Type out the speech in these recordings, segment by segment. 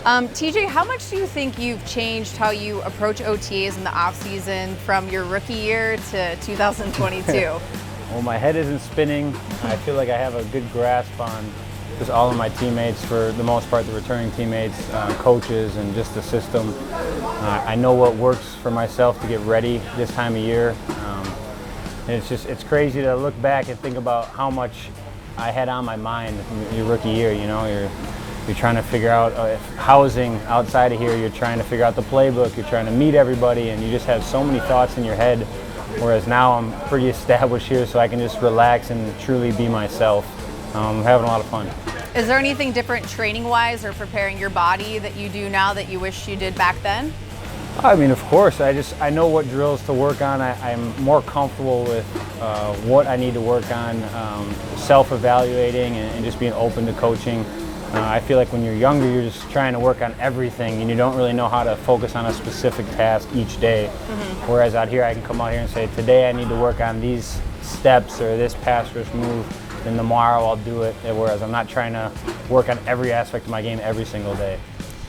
TJ, how much do you think you've changed how you approach OTAs in the offseason from your rookie year to 2022? Well, my head isn't spinning. I feel like I have a good grasp on just all of my teammates, for the most part, the returning teammates, coaches, and just the system. I know what works for myself to get ready this time of year. And it's crazy to look back and think about how much I had on my mind your rookie year. You know, you're trying to figure out housing outside of here. You're trying to figure out the playbook. You're trying to meet everybody, and you just have so many thoughts in your head. Whereas now I'm pretty established here, so I can just relax and truly be myself. I'm having a lot of fun. Is there anything different training-wise or preparing your body that you do now that you wish you did back then? I mean, of course. I know what drills to work on. I'm more comfortable with what I need to work on, self-evaluating and just being open to coaching. I feel like when you're younger, you're just trying to work on everything, and you don't really know how to focus on a specific task each day. Whereas out here, I can come out here and say, today I need to work on these steps or this pass rush move, then tomorrow I'll do it. Whereas I'm not trying to work on every aspect of my game every single day.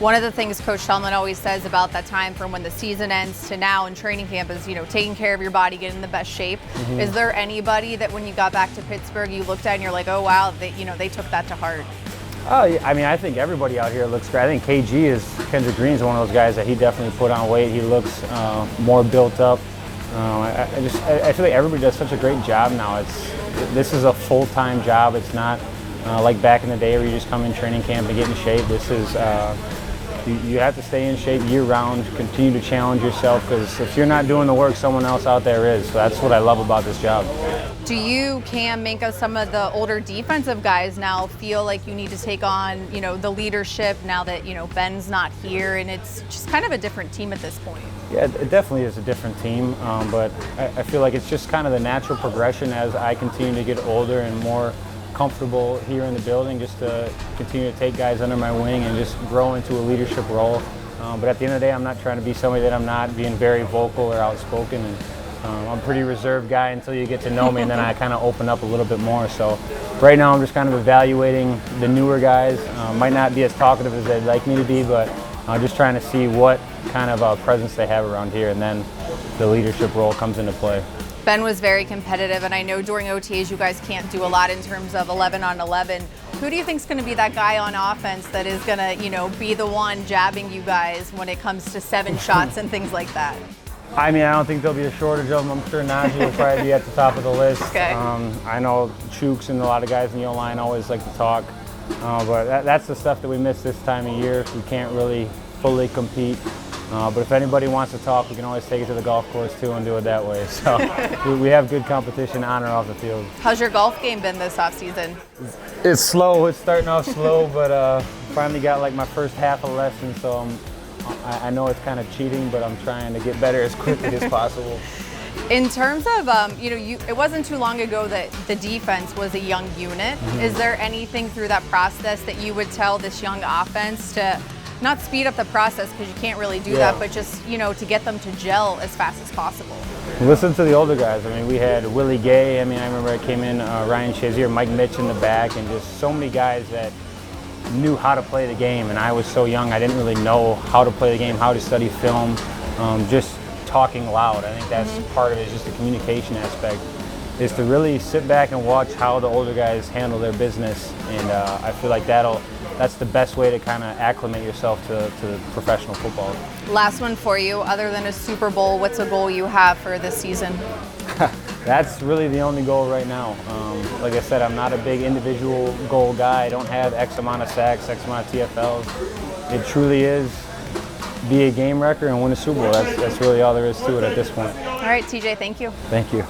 One of the things Coach Tillman always says about that time from when the season ends to now in training camp is, you know, taking care of your body, getting in the best shape. Is there anybody that when you got back to Pittsburgh, you looked at and you're like, oh wow, they took that to heart? Oh, yeah. I mean, I think everybody out here looks great. I think Kendrick Green's one of those guys that he definitely put on weight. He looks more built up. I feel like everybody does such a great job now. This is a full-time job. It's not like back in the day where you just come in training camp and get in shape. This is you have to stay in shape year-round, continue to challenge yourself, because if you're not doing the work, someone else out there is. So that's what I love about this job. Do you, Cam, make some of the older defensive guys now feel like you need to take on, you know, the leadership now that, you know, Ben's not here, and it's just kind of a different team at this point? Yeah, it definitely is a different team, but I feel like it's just kind of the natural progression as I continue to get older and more comfortable here in the building, just to continue to take guys under my wing and just grow into a leadership role. But at the end of the day, I'm not trying to be somebody that I'm not, being very vocal or outspoken. And I'm a pretty reserved guy until you get to know me, and then I kind of open up a little bit more. So right now I'm just kind of evaluating the newer guys. Might not be as talkative as they'd like me to be, but just trying to see what kind of presence they have around here, and then the leadership role comes into play. Ben was very competitive, and I know during OTAs you guys can't do a lot in terms of 11 on 11. Who do you think is going to be that guy on offense that is going to, you know, be the one jabbing you guys when it comes to 7 shots and things like that? I mean, I don't think there'll be a shortage of them. I'm sure Najee will probably be at the top of the list. Okay. I know Chooks and a lot of guys in the O-line always like to talk, but that's the stuff that we miss this time of year. We can't really fully compete. But if anybody wants to talk, we can always take it to the golf course too and do it that way. So we have good competition on or off the field. How's your golf game been this offseason? It's slow. It's starting off slow, but finally got like my first half a lesson, so I know it's kind of cheating, but I'm trying to get better as quickly as possible. In terms of, it wasn't too long ago that the defense was a young unit. Is there anything through that process that you would tell this young offense to not speed up the process, because you can't really do that, but just, you know, to get them to gel as fast as possible? Listen to the older guys. I mean, we had Willie Gay. I mean, I remember I came in, Ryan Shazier, Mike Mitch in the back, and just so many guys that knew how to play the game. And I was so young, I didn't really know how to play the game, how to study film, just talking loud. I think that's part of it, is just the communication aspect, is to really sit back and watch how the older guys handle their business. And I feel like that's the best way to kind of acclimate yourself to professional football. Last one for you. Other than a Super Bowl, what's a goal you have for this season? That's really the only goal right now. Like I said, I'm not a big individual goal guy. I don't have X amount of sacks, X amount of TFLs. It truly is be a game wrecker and win a Super Bowl. That's really all there is to it at this point. All right, TJ, thank you. Thank you.